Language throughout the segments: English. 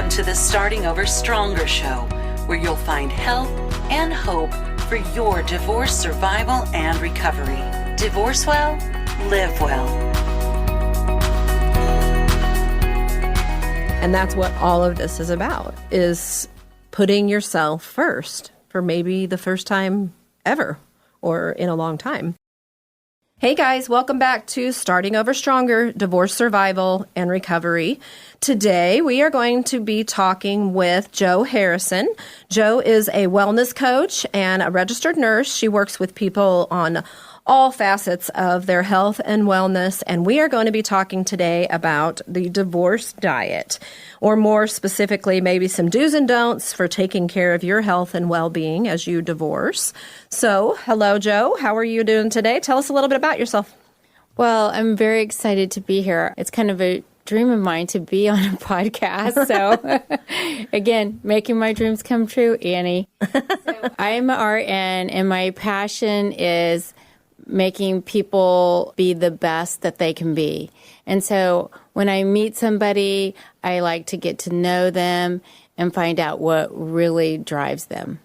Welcome to the Starting Over Stronger show, where you'll find help and hope for your divorce survival and recovery. Divorce well, live well. And that's what all of this is about, is putting yourself first for maybe the first time ever or in a long time. Hey guys, welcome back to Starting Over Stronger, Divorce Survival and Recovery. Today we are going to be talking with Jo Harrison. Jo is a wellness coach and a registered nurse. She works with people on all facets of their health and wellness, and we are going to be talking today about the divorce diet, or more specifically, maybe some do's and don'ts for taking care of your health and well-being as you divorce. So, hello, Jo. How are you doing today? Tell us a little bit about yourself. Well, I'm very excited to be here. It's kind of a dream of mine to be on a podcast. So, again, making my dreams come true, Annie. I'm an RN, and my passion is making people be the best that they can be. And so when I meet somebody, I like to get to know them and find out what really drives them.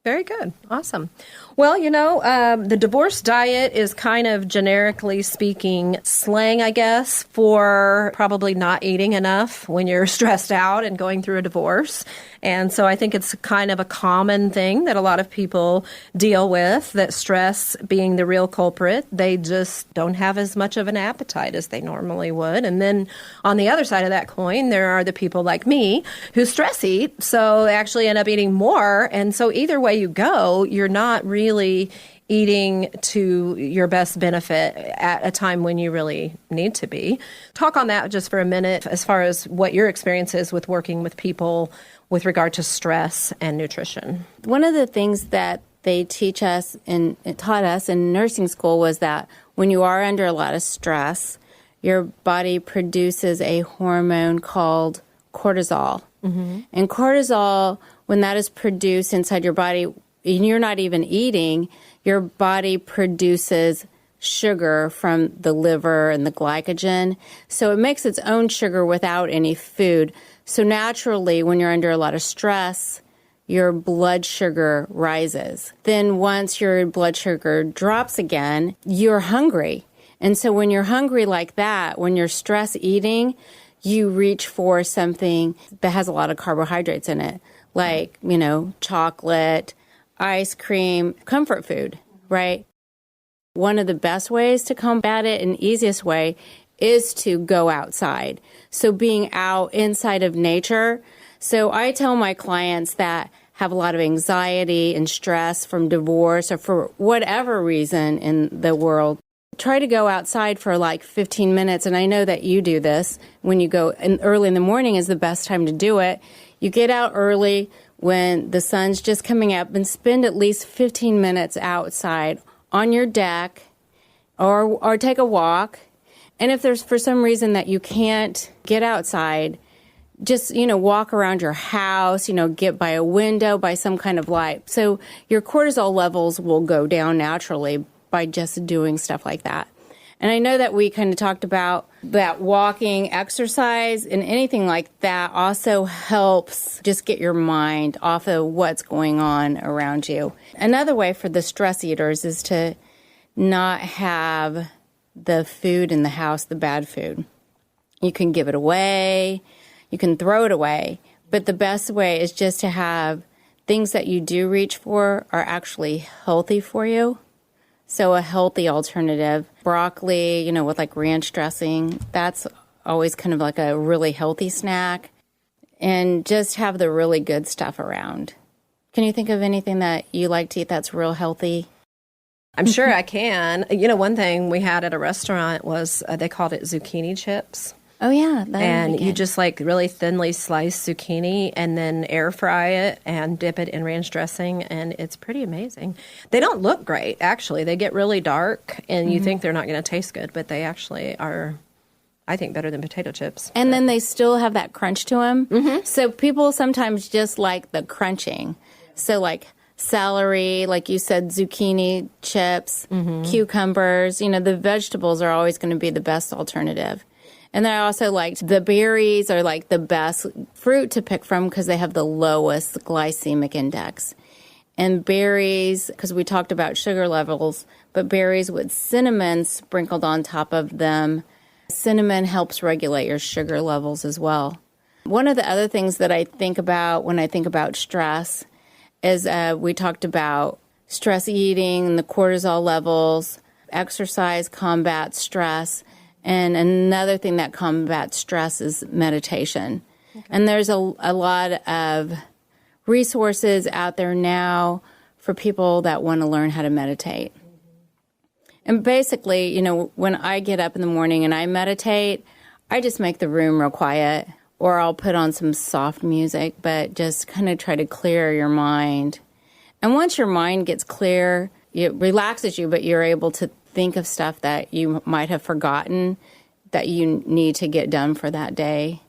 Very good. Awesome. Well, the divorce diet is kind of generically speaking slang, I guess, for probably not eating enough when you're stressed out and going through a divorce. And so I think it's kind of a common thing that a lot of people deal with, that stress being the real culprit. They just don't have as much of an appetite as they normally would. And then on the other side of that coin, there are the people like me who stress eat, so they actually end up eating more. And so either way you go, you're not really eating to your best benefit at a time when you really need to be. Talk on that just for a minute as far as what your experience is with working with people with regard to stress and nutrition. One of the things that they teach us and taught us in nursing school was that when you are under a lot of stress, your body produces a hormone called cortisol. Mm-hmm. And cortisol, when that is produced inside your body, and you're not even eating, your body produces sugar from the liver and the glycogen. So it makes its own sugar without any food. So naturally, when you're under a lot of stress, your blood sugar rises. Then once your blood sugar drops again, you're hungry. And so when you're hungry like that, when you're stress eating, you reach for something that has a lot of carbohydrates in it, like, chocolate, ice cream, comfort food, right? One of the best ways to combat it, and easiest way, is to go outside. So being out inside of nature. So I tell my clients that have a lot of anxiety and stress from divorce or for whatever reason in the world, try to go outside for like 15 minutes. And I know that you do this when you go early in the morning is the best time to do it. You get out early when the sun's just coming up and spend at least 15 minutes outside on your deck or take a walk. And if there's for some reason that you can't get outside, just, walk around your house, get by a window, by some kind of light. So your cortisol levels will go down naturally by just doing stuff like that. And I know that we kind of talked about that walking, exercise, and anything like that also helps just get your mind off of what's going on around you. Another way for the stress eaters is to not have the food in the house, the bad food. You can give it away, you can throw it away, but the best way is just to have things that you do reach for are actually healthy for you. So a healthy alternative, broccoli, with like ranch dressing, that's always kind of like a really healthy snack. And just have the really good stuff around. Can you think of anything that you like to eat that's real healthy? I'm sure I can. One thing we had at a restaurant was they called it Zucchini Chips. Oh, yeah. And you just like really thinly slice zucchini and then air fry it and dip it in ranch dressing. And it's pretty amazing. They don't look great, actually. They get really dark and you think they're not going to taste good, but they actually are, I think, better than potato chips. And then they still have that crunch to them. Mm-hmm. So people sometimes just like the crunching. So like celery, like you said, zucchini chips, cucumbers, the vegetables are always going to be the best alternative. And then I also liked the berries are like the best fruit to pick from because they have the lowest glycemic index. And berries, because we talked about sugar levels, but berries with cinnamon sprinkled on top of them. Cinnamon helps regulate your sugar levels as well. One of the other things that I think about when I think about stress is we talked about stress eating and the cortisol levels, exercise combats stress, and another thing that combats stress is meditation. Okay. And there's a lot of resources out there now for people that want to learn how to meditate. And basically, you know, when I get up in the morning and I meditate, I just make the room real quiet, or I'll put on some soft music, but just kind of try to clear your mind. And once your mind gets clear, it relaxes you, but you're able to think of stuff that you might have forgotten that you need to get done for that day.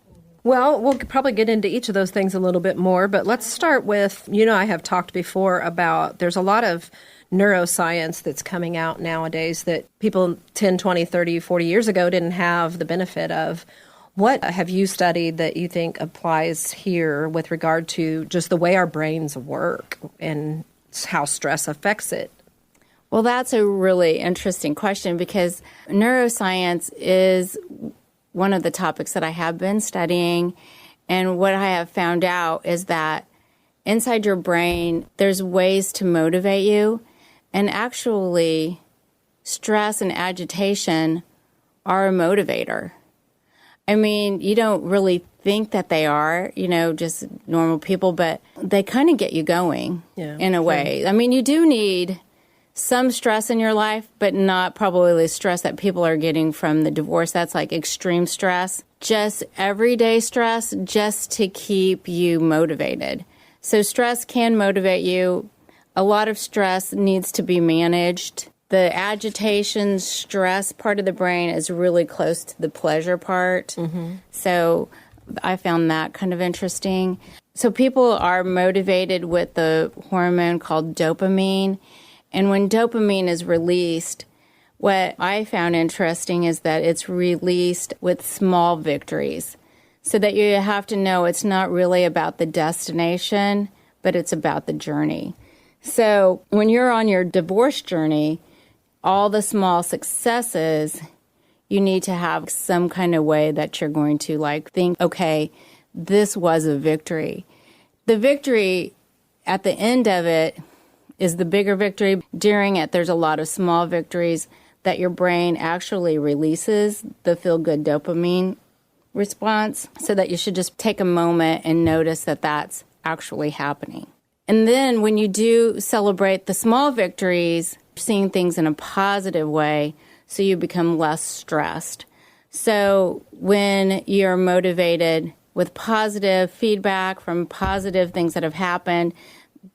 Well, we'll probably get into each of those things a little bit more, but let's start with, you know, I have talked before about there's a lot of neuroscience that's coming out nowadays that people 10, 20, 30, 40 years ago didn't have the benefit of. What have you studied that you think applies here with regard to just the way our brains work and how stress affects it? Well, that's a really interesting question because neuroscience is one of the topics that I have been studying. And what I have found out is that inside your brain, there's ways to motivate you. And actually, stress and agitation are a motivator. I mean, you don't really think that they are, you know, just normal people, but they kind of get you going in a way. I mean, you do need some stress in your life, but not probably the stress that people are getting from the divorce. That's like extreme stress, just everyday stress, just to keep you motivated. So stress can motivate you. A lot of stress needs to be managed. The agitation, stress part of the brain is really close to the pleasure part. Mm-hmm. So I found that kind of interesting. So people are motivated with the hormone called dopamine. And when dopamine is released, what I found interesting is that it's released with small victories. So that you have to know it's not really about the destination, but it's about the journey. So when you're on your divorce journey, all the small successes, you need to have some kind of way that you're going to like think, okay, this was a victory. The victory at the end of it is the bigger victory. During it, there's a lot of small victories that your brain actually releases the feel-good dopamine response, so that you should just take a moment and notice that that's actually happening. And then when you do celebrate the small victories, seeing things in a positive way, so you become less stressed. So when you're motivated with positive feedback from positive things that have happened,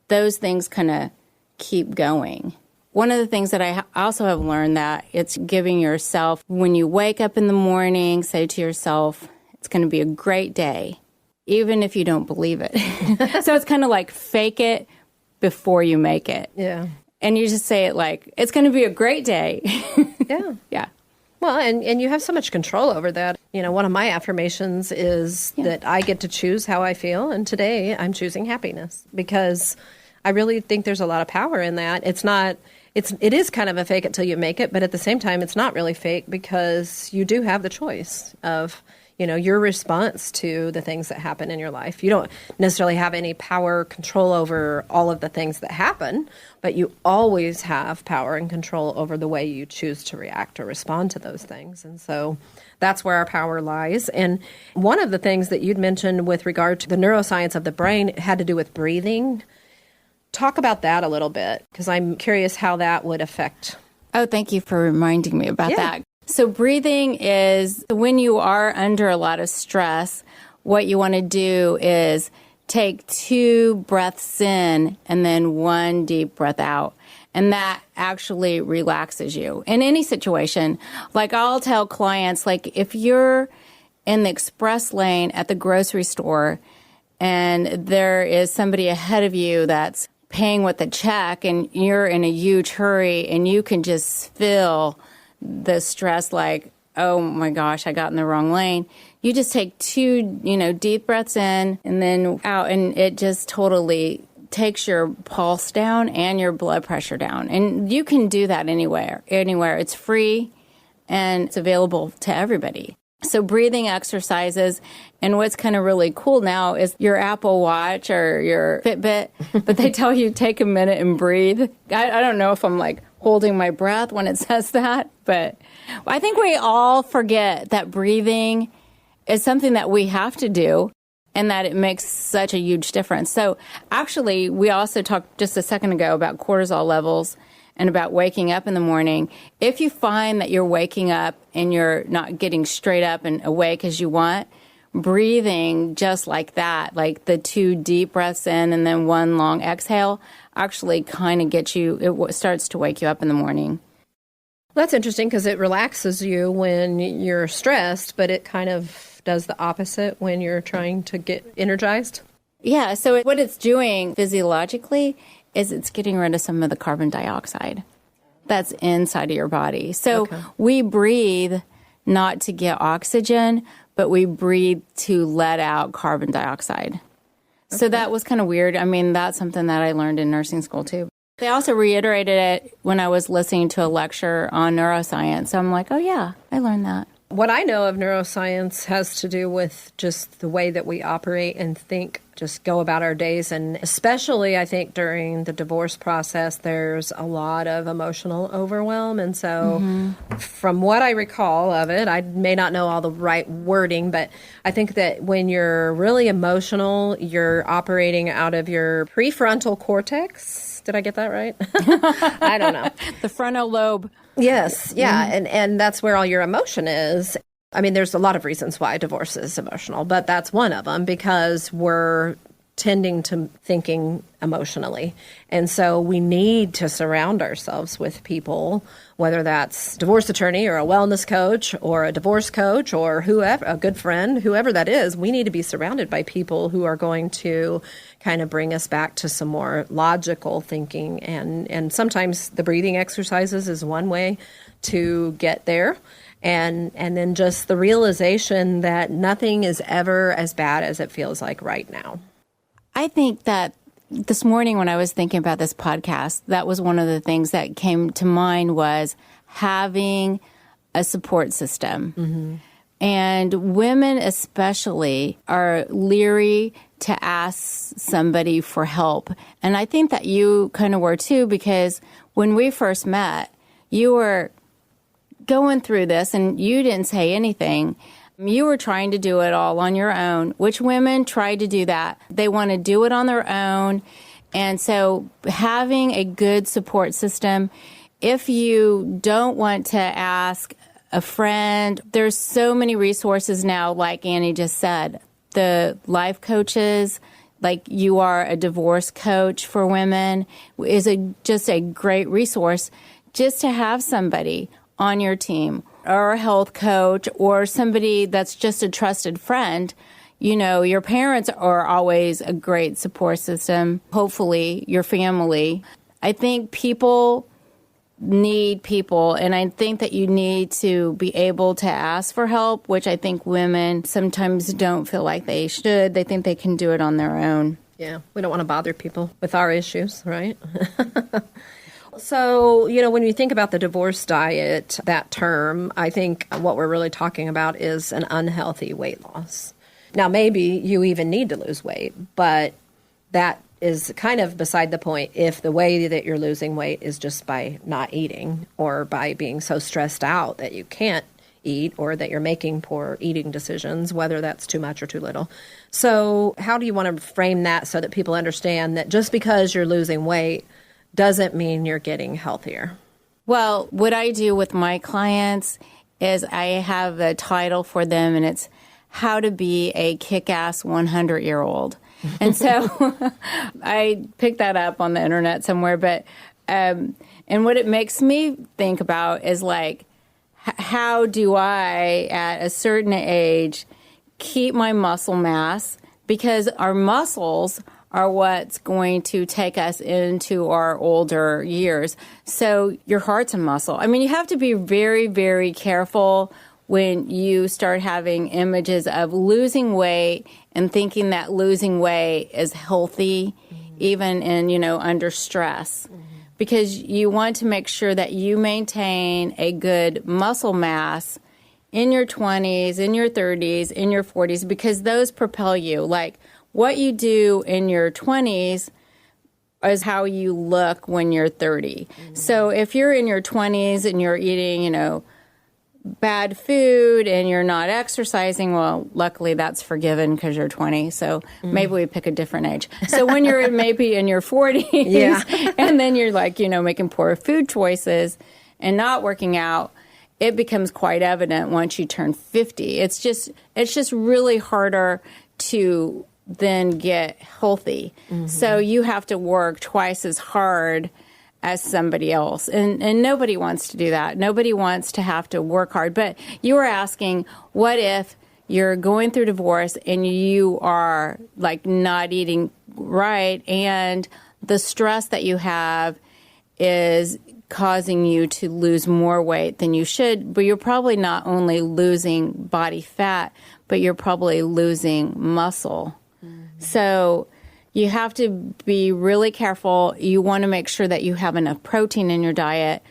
those things kind of keep going. One of the things that I also have learned that it's giving yourself, when you wake up in the morning, say to yourself, it's going to be a great day, even if you don't believe it. So it's kind of like fake it before you make it. Yeah. And you just say it like, it's going to be a great day. Yeah. Yeah. Well, and you have so much control over that. You know, one of my affirmations is that I get to choose how I feel. And today I'm choosing happiness because I really think there's a lot of power in that. It is kind of a fake it till you make it, but at the same time, it's not really fake because you do have the choice of, you know, your response to the things that happen in your life. You don't necessarily have any power, control over all of the things that happen, but you always have power and control over the way you choose to react or respond to those things. And so that's where our power lies. And one of the things that you'd mentioned with regard to the neuroscience of the brain had to do with breathing. Talk about that a little bit, because I'm curious how that would affect. Oh, thank you for reminding me about that. So breathing is when you are under a lot of stress, what you want to do is take 2 breaths in and then 1 deep breath out. And that actually relaxes you in any situation. Like I'll tell clients, like if you're in the express lane at the grocery store and there is somebody ahead of you that's paying with a check and you're in a huge hurry and you can just feel the stress like, oh my gosh, I got in the wrong lane. You just take 2, deep breaths in and then out, and it just totally takes your pulse down and your blood pressure down. And you can do that anywhere. It's free and it's available to everybody. So breathing exercises, and what's kind of really cool now is your Apple Watch or your Fitbit, but they tell you take a minute and breathe. I don't know if I'm like holding my breath when it says that, but I think we all forget that breathing is something that we have to do and that it makes such a huge difference. So actually, we also talked just a second ago about cortisol levels and about waking up in the morning. If you find that you're waking up and you're not getting straight up and awake as you want, breathing just like that, like the 2 deep breaths in and then 1 long exhale, actually kind of gets you, it starts to wake you up in the morning. That's interesting because it relaxes you when you're stressed, but it kind of does the opposite when you're trying to get energized. Yeah, so what it's doing physiologically is it's getting rid of some of the carbon dioxide that's inside of your body. So we breathe not to get oxygen, but we breathe to let out carbon dioxide. Okay. So that was kind of weird. I mean, that's something that I learned in nursing school too. They also reiterated it when I was listening to a lecture on neuroscience. So I'm like, oh yeah, I learned that. What I know of neuroscience has to do with just the way that we operate and think, just go about our days. And especially, I think, during the divorce process, there's a lot of emotional overwhelm. And so from what I recall of it, I may not know all the right wording, but I think that when you're really emotional, you're operating out of your prefrontal cortex. Did I get that right? I don't know. The frontal lobe. Yes, yeah, and that's where all your emotion is. I mean, there's a lot of reasons why divorce is emotional, but that's one of them because we're tending to thinking emotionally. And so we need to surround ourselves with people, whether that's a divorce attorney or a wellness coach or a divorce coach or whoever, a good friend, whoever that is. We need to be surrounded by people who are going to kind of bring us back to some more logical thinking. And sometimes the breathing exercises is one way to get there. And then just the realization that nothing is ever as bad as it feels like right now. I think that this morning when I was thinking about this podcast, that was one of the things that came to mind was having a support system. Mm-hmm. And women especially are leery to ask somebody for help. And I think that you kind of were too, because when we first met, you were going through this and you didn't say anything. You were trying to do it all on your own, which women try to do that. They want to do it on their own. And so having a good support system, if you don't want to ask a friend, there's so many resources now, like Annie just said. The life coaches, like you are a divorce coach for women, is just a great resource just to have somebody on your team, or a health coach, or somebody that's just a trusted friend. You know, your parents are always a great support system, hopefully your family. I think people need people, and I think that you need to be able to ask for help, which I think women sometimes don't feel like they should. They think they can do it on their own. Yeah, we don't want to bother people with our issues, right? So, you know, when you think about the divorce diet, that term, I think what we're really talking about is an unhealthy weight loss. Now, maybe you even need to lose weight, but that is kind of beside the point if the way that you're losing weight is just by not eating or by being so stressed out that you can't eat or that you're making poor eating decisions, whether that's too much or too little. So how do you want to frame that so that people understand that just because you're losing weight doesn't mean you're getting healthier? Well, what I do with my clients is I have a title for them, and it's How to Be a Kick-Ass 100-Year-Old. And so I picked that up on the internet somewhere. But and what it makes me think about is like, how do I, at a certain age, keep my muscle mass? Because our muscles are what's going to take us into our older years. So your heart's a muscle. I mean, you have to be very, very careful when you start having images of losing weight and thinking that losing weight is healthy, even in, under stress. Because you want to make sure that you maintain a good muscle mass in your 20s, in your 30s, in your 40s, because those propel you. Like what you do in your 20s is how you look when you're 30. So if you're in your 20s and you're eating, bad food and you're not exercising, well, luckily that's forgiven because you're 20. So maybe we pick a different age. So when you're maybe in your 40s and then you're like, making poor food choices and not working out, it becomes quite evident once you turn 50. It's just really harder to then get healthy. So you have to work twice as hard as somebody else. And nobody wants to do that. Nobody wants to have to work hard. But you were asking, what if you're going through divorce and you are like not eating right and the stress that you have is causing you to lose more weight than you should, but you're probably not only losing body fat, but you're probably losing muscle. So you have to be really careful. You want to make sure that you have enough protein in your diet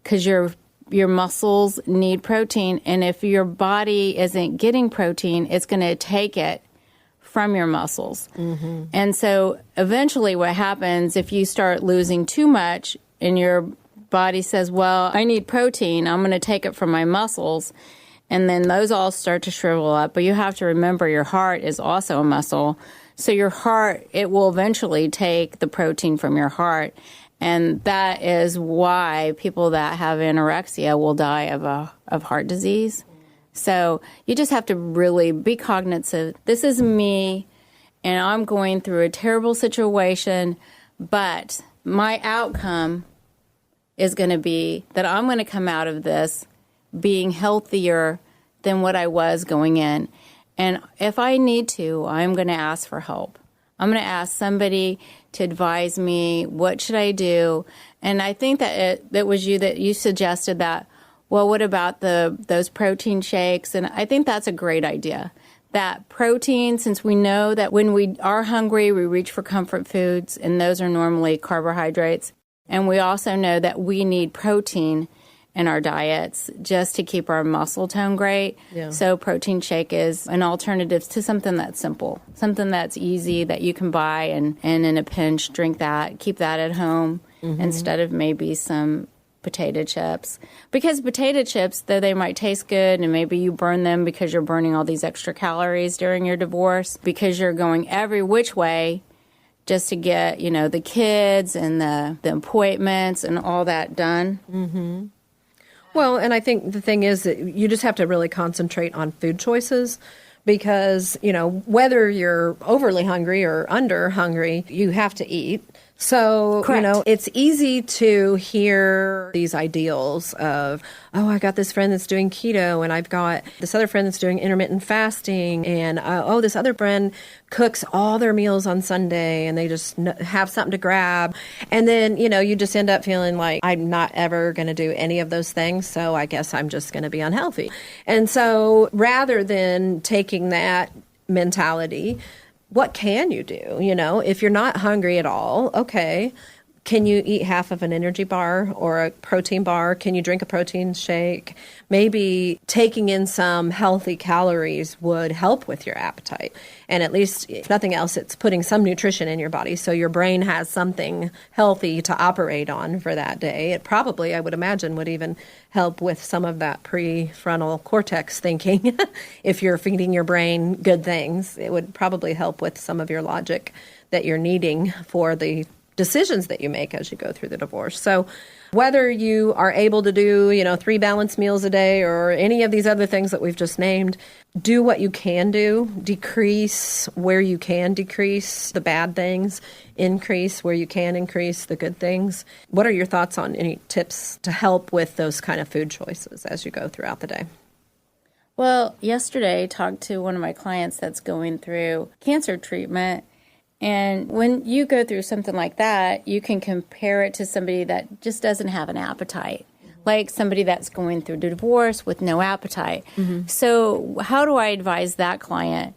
because your muscles need protein. And if your body isn't getting protein, it's going to take it from your muscles. And so eventually what happens if you start losing too much and your body says, well, I need protein, I'm going to take it from my muscles. And then those all start to shrivel up. But you have to remember your heart is also a muscle. So your heart, it will eventually take the protein from your heart. And that is why people that have anorexia will die of heart disease. So you just have to really be cognizant. This is me, and I'm going through a terrible situation, but my outcome is going to be that I'm going to come out of this being healthier than what I was going in. And if I need to, I'm going to ask for help. I'm going to ask somebody to advise me, what should I do? And I think that it was you that you suggested that, well, what about those protein shakes? And I think that's a great idea. That protein, since we know that when we are hungry, we reach for comfort foods, and those are normally carbohydrates. And we also know that we need protein in our diets just to keep our muscle tone great. Yeah. So protein shake is an alternative to something that's simple, something that's easy that you can buy and in a pinch drink that, keep that at home instead of maybe some potato chips. Because potato chips, though they might taste good and maybe you burn them because you're burning all these extra calories during your divorce, because you're going every which way just to get, the kids and the appointments and all that done. Well, and I think the thing is that you just have to really concentrate on food choices because, whether you're overly hungry or under hungry, you have to eat. So, Correct. It's easy to hear these ideals of, oh, I got this friend that's doing keto and I've got this other friend that's doing intermittent fasting and, this other friend cooks all their meals on Sunday and they just have something to grab. And then, you just end up feeling like I'm not ever going to do any of those things. So I guess I'm just going to be unhealthy. And so rather than taking that mentality, what can you do? If you're not hungry at all, okay, can you eat half of an energy bar or a protein bar? Can you drink a protein shake? Maybe taking in some healthy calories would help with your appetite. And at least, if nothing else, it's putting some nutrition in your body so your brain has something healthy to operate on for that day. It probably, I would imagine, would even help with some of that prefrontal cortex thinking. If you're feeding your brain good things, it would probably help with some of your logic that you're needing for the decisions that you make as you go through the divorce. So whether you are able to do, 3 balanced meals a day or any of these other things that we've just named, do what you can do, decrease where you can decrease the bad things, increase where you can increase the good things. What are your thoughts on any tips to help with those kind of food choices as you go throughout the day? Well, yesterday I talked to one of my clients that's going through cancer treatment. And when you go through something like that, you can compare it to somebody that just doesn't have an appetite. like somebody that's going through divorce with no appetite. So how do I advise that client?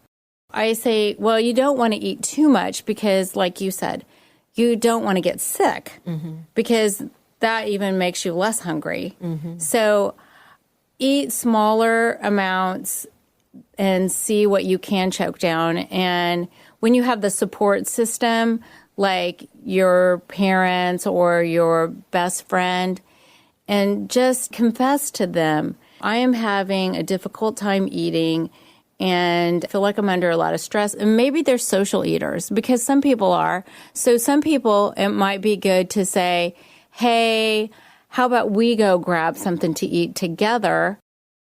I say, well, you don't want to eat too much because, like you said, you don't want to get sick because that even makes you less hungry. So eat smaller amounts and see what you can choke down. And when you have the support system, like your parents or your best friend, and just confess to them, I am having a difficult time eating and feel like I'm under a lot of stress. And maybe they're social eaters, because some people are. So some people, it might be good to say, hey, how about we go grab something to eat together?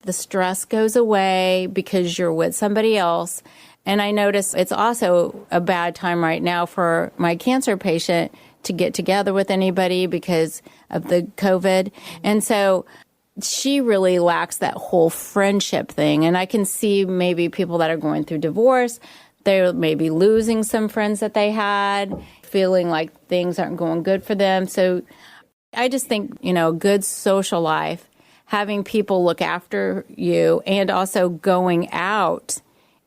The stress goes away because you're with somebody else. And I notice it's also a bad time right now for my cancer patient to get together with anybody because of the COVID. And so she really lacks that whole friendship thing. And I can see maybe people that are going through divorce, they're maybe losing some friends that they had, feeling like things aren't going good for them. So I just think, a good social life, having people look after you, and also going out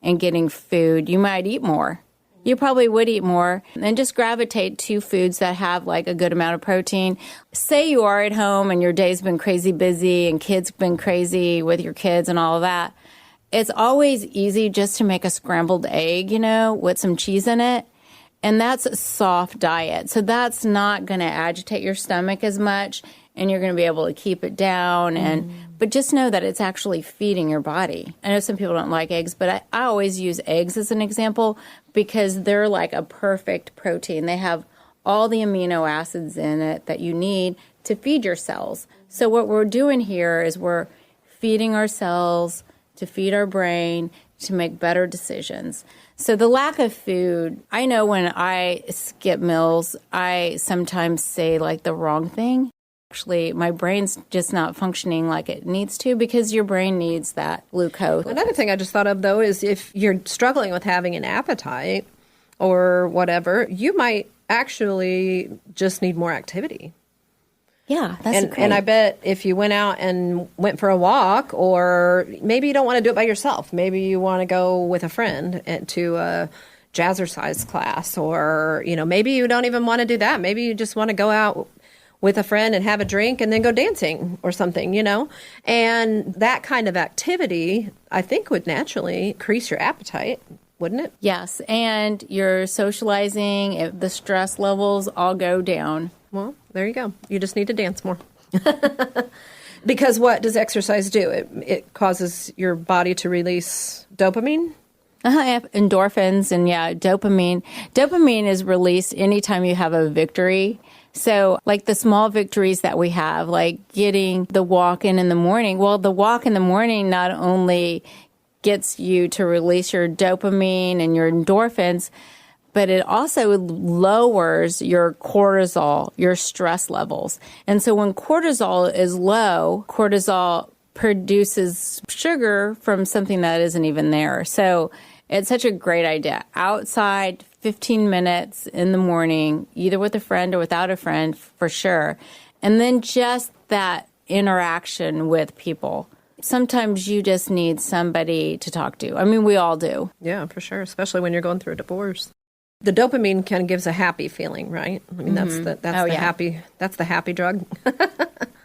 and getting food, you might eat more. You probably would eat more, and just gravitate to foods that have like a good amount of protein. Say you are at home and your day's been crazy busy and kids been crazy with your kids and all of that. It's always easy just to make a scrambled egg, with some cheese in it. And that's a soft diet. So that's not going to agitate your stomach as much, and you're going to be able to keep it down. But just know that it's actually feeding your body. I know some people don't like eggs, but I always use eggs as an example because they're like a perfect protein. They have all the amino acids in it that you need to feed your cells. So what we're doing here is we're feeding our cells to feed our brain to make better decisions. So the lack of food, I know when I skip meals, I sometimes say like the wrong thing. Actually, my brain's just not functioning like it needs to, because your brain needs that glucose. Another thing I just thought of, though, is if you're struggling with having an appetite or whatever, you might actually just need more activity. Yeah, that's great. And I bet if you went out and went for a walk, or maybe you don't want to do it by yourself. Maybe you want to go with a friend to a jazzercise class, or, maybe you don't even want to do that. Maybe you just want to go out with a friend and have a drink and then go dancing or something, And that kind of activity, I think, would naturally increase your appetite, wouldn't it? Yes, and your socializing, the stress levels all go down. Well, there you go. You just need to dance more. Because what does exercise do? It causes your body to release dopamine? Endorphins and, dopamine. Dopamine is released anytime you have a victory. So like the small victories that we have, like getting the walk in the morning. Well, the walk in the morning not only gets you to release your dopamine and your endorphins, but it also lowers your cortisol, your stress levels. And so when cortisol is low, cortisol produces sugar from something that isn't even there. So it's such a great idea. Outside, 15 minutes in the morning, either with a friend or without a friend, for sure. And then just that interaction with people. Sometimes you just need somebody to talk to. I mean, we all do. Yeah, for sure, especially when you're going through a divorce. The dopamine kind of gives a happy feeling, right? I mean, that's the happy drug.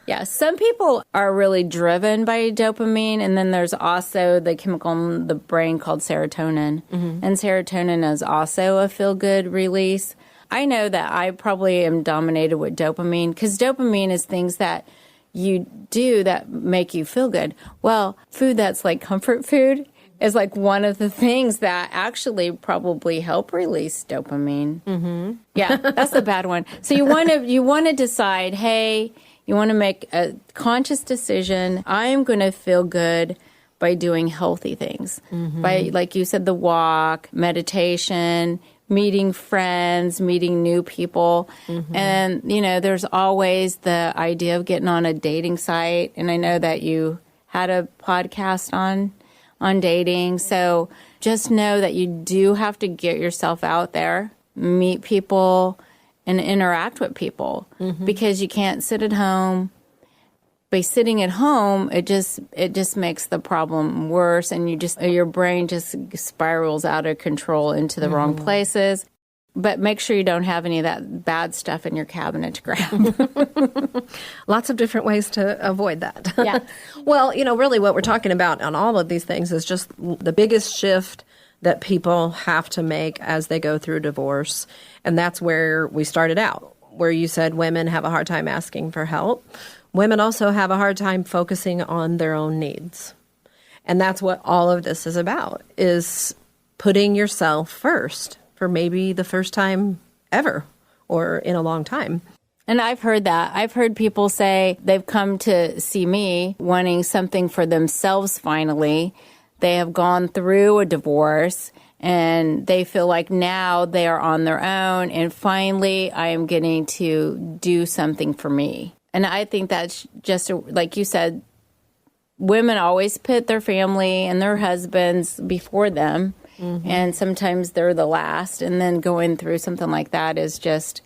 Yeah, some people are really driven by dopamine, and then there's also the chemical in the brain called serotonin. And serotonin is also a feel-good release. I know that I probably am dominated with dopamine, because dopamine is things that you do that make you feel good. Well, food that's like comfort food is like one of the things that actually probably help release dopamine. Yeah, that's a bad one. So you want to decide, hey, you want to make a conscious decision. I am going to feel good by doing healthy things. By, like you said, the walk, meditation, meeting friends, meeting new people. And, there's always the idea of getting on a dating site. And I know that you had a podcast on dating. So just know that you do have to get yourself out there, meet people, and interact with people, because you can't sit at home, by sitting at home, it just makes the problem worse, and your brain just spirals out of control into the wrong places. But make sure you don't have any of that bad stuff in your cabinet to grab. Lots of different ways to avoid that. Yeah. Well, really what we're talking about on all of these things is just the biggest shift that people have to make as they go through divorce. And that's where we started out, where you said women have a hard time asking for help. Women also have a hard time focusing on their own needs. And that's what all of this is about, is putting yourself first for maybe the first time ever or in a long time. And I've heard that. I've heard people say they've come to see me wanting something for themselves finally. They have gone through a divorce and they feel like now they are on their own and finally I am getting to do something for me. And I think that's just, like you said, women always put their family and their husbands before them. Mm-hmm. And sometimes they're the last. And then going through something like that is just,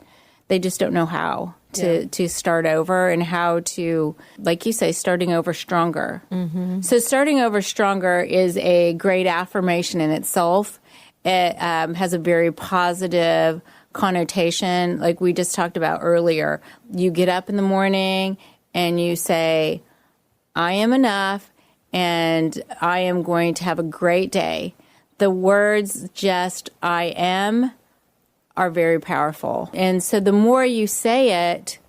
they just don't know how to start over and how to, like you say, starting over stronger. Mm-hmm. So starting over stronger is a great affirmation in itself. It has a very positive connotation, like we just talked about earlier. You get up in the morning and you say, I am enough and I am going to have a great day. The words just I am are very powerful. And so the more you say it,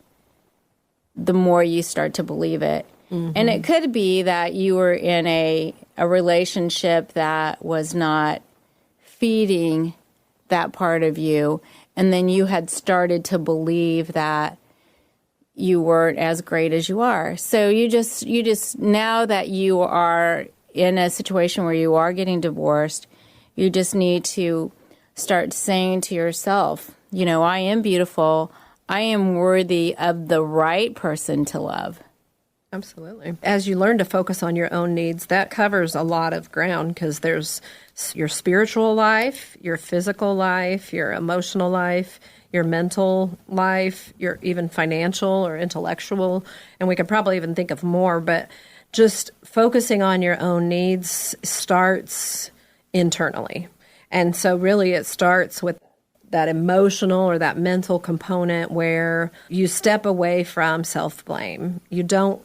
the more you start to believe it. Mm-hmm. And it could be that you were in a relationship that was not feeding that part of you. And then you had started to believe that you weren't as great as you are. So you just now that you are in a situation where you are getting divorced, you just need to start saying to yourself, I am beautiful. I am worthy of the right person to love. Absolutely. As you learn to focus on your own needs, that covers a lot of ground because there's your spiritual life, your physical life, your emotional life, your mental life, your even financial or intellectual. And we could probably even think of more, but just focusing on your own needs starts internally. And so really it starts with that emotional or that mental component where you step away from self-blame. You don't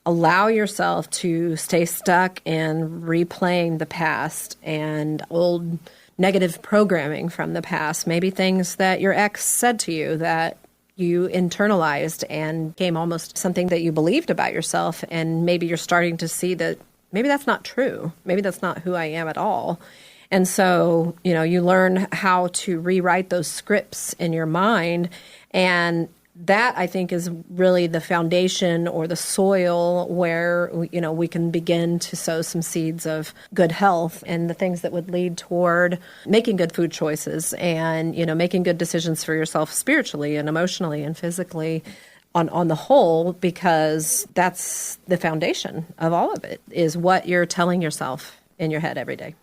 allow yourself to stay stuck in replaying the past and old negative programming from the past, maybe things that your ex said to you that you internalized and became almost something that you believed about yourself. And maybe you're starting to see that maybe that's not true. Maybe that's not who I am at all. And so, you learn how to rewrite those scripts in your mind. And that, I think, is really the foundation or the soil where, we can begin to sow some seeds of good health and the things that would lead toward making good food choices and, making good decisions for yourself spiritually and emotionally and physically on the whole, because that's the foundation of all of it, is what you're telling yourself in your head every day.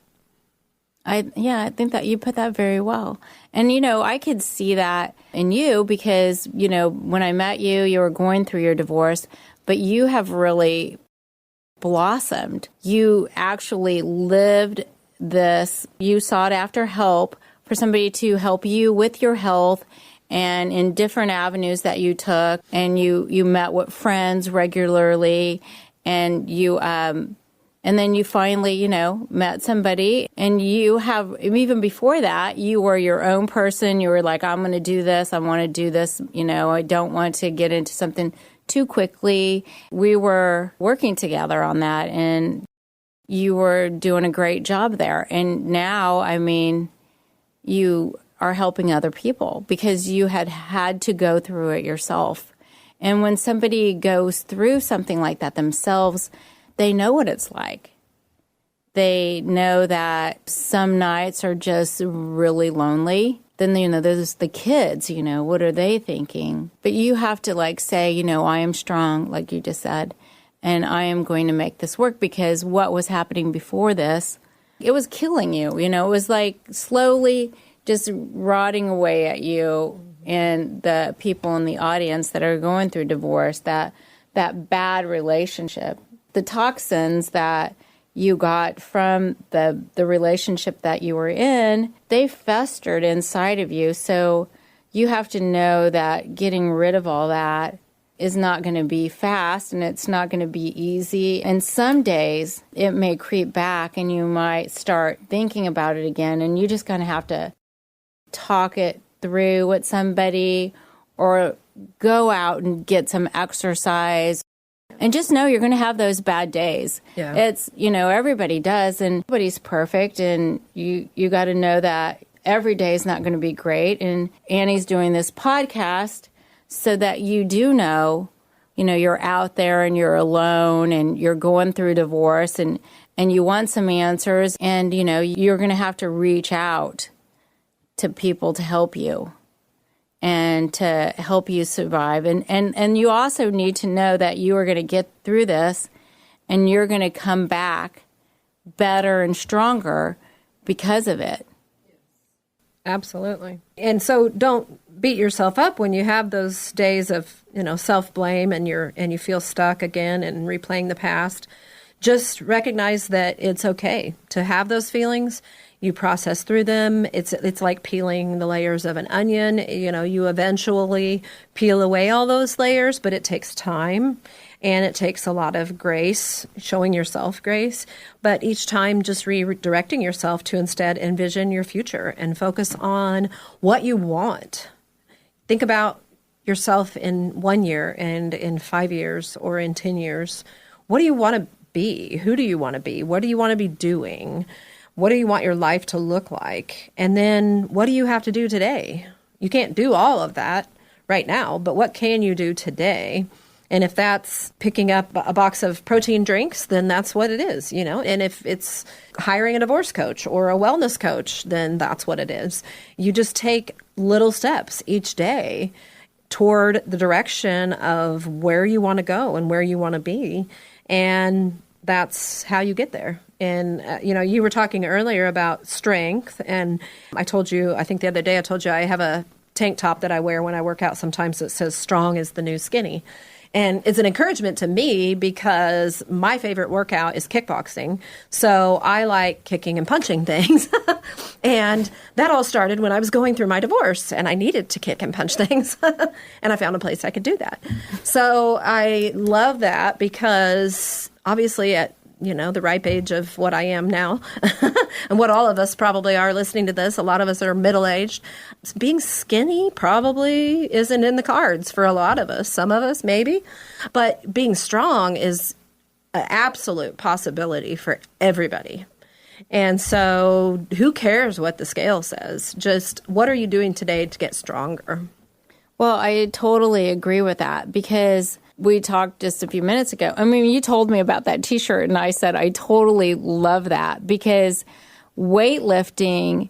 I think that you put that very well. And, I could see that in you because, when I met you, you were going through your divorce, but you have really blossomed. You actually lived this. You sought after help for somebody to help you with your health and in different avenues that you took. And you met with friends regularly and and then you finally, met somebody and you have, even before that, you were your own person. You were like, I'm going to do this. I want to do this. I don't want to get into something too quickly. We were working together on that and you were doing a great job there. And now, you are helping other people because you had to go through it yourself. And when somebody goes through something like that themselves, they know what it's like. They know that some nights are just really lonely. Then, there's the kids, what are they thinking? But you have to say, I am strong, like you just said, and I am going to make this work because what was happening before this, it was killing you. It was slowly just rotting away at you and the people in the audience that are going through divorce that that bad relationship. The toxins that you got from the relationship that you were in, they festered inside of you. So you have to know that getting rid of all that is not going to be fast, and it's not going to be easy. And some days it may creep back and you might start thinking about it again, and you just kind of have to talk it through with somebody or go out and get some exercise. And just know you're going to have those bad days. Yeah. It's, everybody does, and nobody's perfect, and you got to know that every day is not going to be great. And Annie's doing this podcast so that you do know, you're out there and you're alone and you're going through divorce and you want some answers, and, you're going to have to reach out to people to help you and to help you survive. And you also need to know that you are going to get through this and you're going to come back better and stronger because of it. Absolutely. And so don't beat yourself up when you have those days of, self-blame and you feel stuck again and replaying the past. Just recognize that it's okay to have those feelings. You process through them. It's like peeling the layers of an onion. You eventually peel away all those layers, but it takes time and it takes a lot of grace, showing yourself grace. But each time just redirecting yourself to instead envision your future and focus on what you want. Think about yourself in 1 year and in 5 years or in 10 years. What do you want to be? Who do you want to be? What do you want to be doing? What do you want your life to look like? And then what do you have to do today? You can't do all of that right now, but what can you do today? And if that's picking up a box of protein drinks, then that's what it is, And if it's hiring a divorce coach or a wellness coach, then that's what it is. You just take little steps each day toward the direction of where you want to go and where you want to be. And that's how you get there. And, you were talking earlier about strength. And I think the other day I told you I have a tank top that I wear when I work out sometimes that says strong is the new skinny. And it's an encouragement to me because my favorite workout is kickboxing. So I like kicking and punching things. And that all started when I was going through my divorce and I needed to kick and punch things. And I found a place I could do that. So I love that because obviously at the ripe age of what I am now and what all of us probably are listening to this. A lot of us are middle-aged. Being skinny probably isn't in the cards for a lot of us. Some of us, maybe. But being strong is an absolute possibility for everybody. And so who cares what the scale says? Just what are you doing today to get stronger? Well, I totally agree with that because we talked just a few minutes ago. I mean, you told me about that T-shirt, and I said I totally love that because weightlifting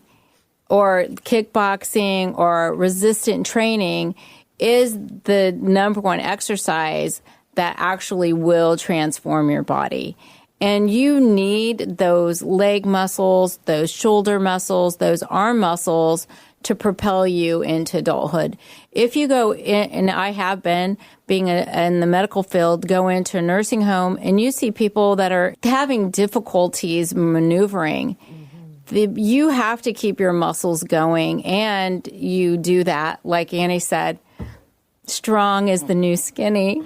or kickboxing or resistant training is the number one exercise that actually will transform your body. And you need those leg muscles, those shoulder muscles, those arm muscles to propel you into adulthood. If you go in, and I have been being in the medical field, go into a nursing home and you see people that are having difficulties maneuvering, you have to keep your muscles going. And you do that, like Annie said, strong is the new skinny.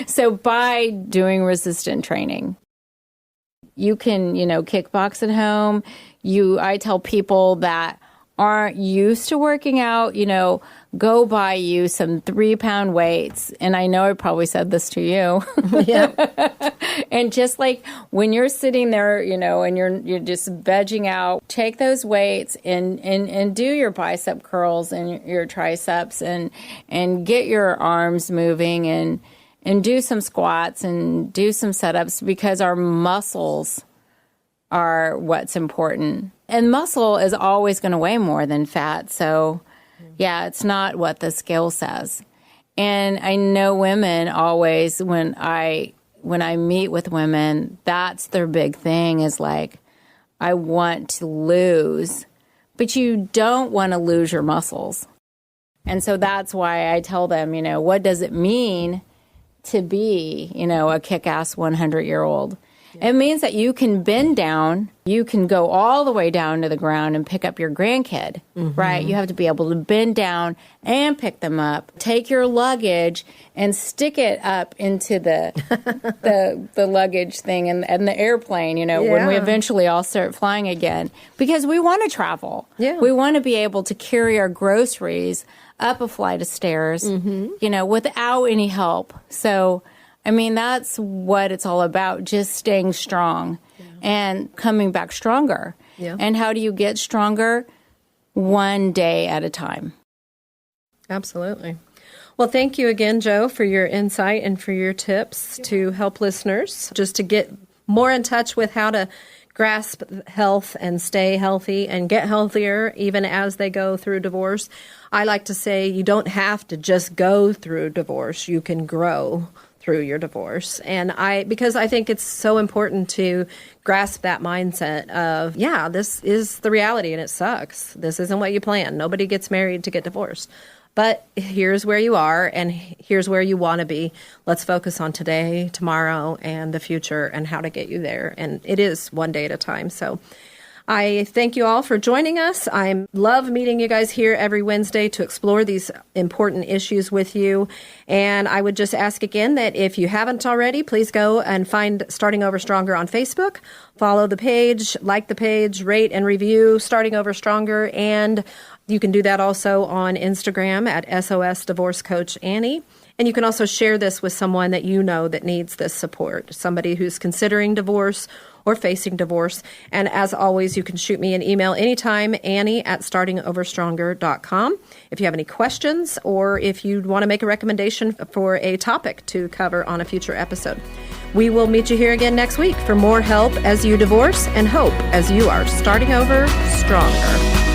So by doing resistant training, you can, kickbox at home. I tell people that aren't used to working out, go buy you some 3-pound weights. And I know I probably said this to you. Yeah. And just like when you're sitting there, and you're just vegging out, take those weights and do your bicep curls and your triceps and get your arms moving and do some squats and do some setups because our muscles are what's important. And muscle is always going to weigh more than fat. So, yeah, it's not what the scale says. And I know women always, when I meet with women, that's their big thing is like, I want to lose. But you don't want to lose your muscles. And so that's why I tell them, what does it mean to be, a kick-ass 100-year-old. It means that you can bend down, you can go all the way down to the ground and pick up your grandkid, right? You have to be able to bend down and pick them up, take your luggage and stick it up into the luggage thing and the airplane, when we eventually all start flying again. Because we want to travel. Yeah. We want to be able to carry our groceries up a flight of stairs, without any help. So, that's what it's all about, just staying strong and coming back stronger. Yeah. And how do you get stronger? One day at a time. Absolutely. Well, thank you again, Jo, for your insight and for your tips to help listeners just to get more in touch with how to grasp health and stay healthy and get healthier even as they go through divorce. I like to say you don't have to just go through divorce. You can grow through your divorce. And because I think it's so important to grasp that mindset of, this is the reality and it sucks. This isn't what you planned. Nobody gets married to get divorced. But here's where you are and here's where you want to be. Let's focus on today, tomorrow, and the future and how to get you there. And it is one day at a time. So I thank you all for joining us. I love meeting you guys here every Wednesday to explore these important issues with you. And I would just ask again that if you haven't already, please go and find Starting Over Stronger on Facebook. Follow the page, like the page, rate and review Starting Over Stronger. And you can do that also on Instagram at SOS Divorce Coach Annie. And you can also share this with someone that you know that needs this support, somebody who's considering divorce or facing divorce. And as always, you can shoot me an email anytime, Annie@startingoverstronger.com. If you have any questions or if you want to make a recommendation for a topic to cover on a future episode. We will meet you here again next week for more help as you divorce and hope as you are starting over stronger.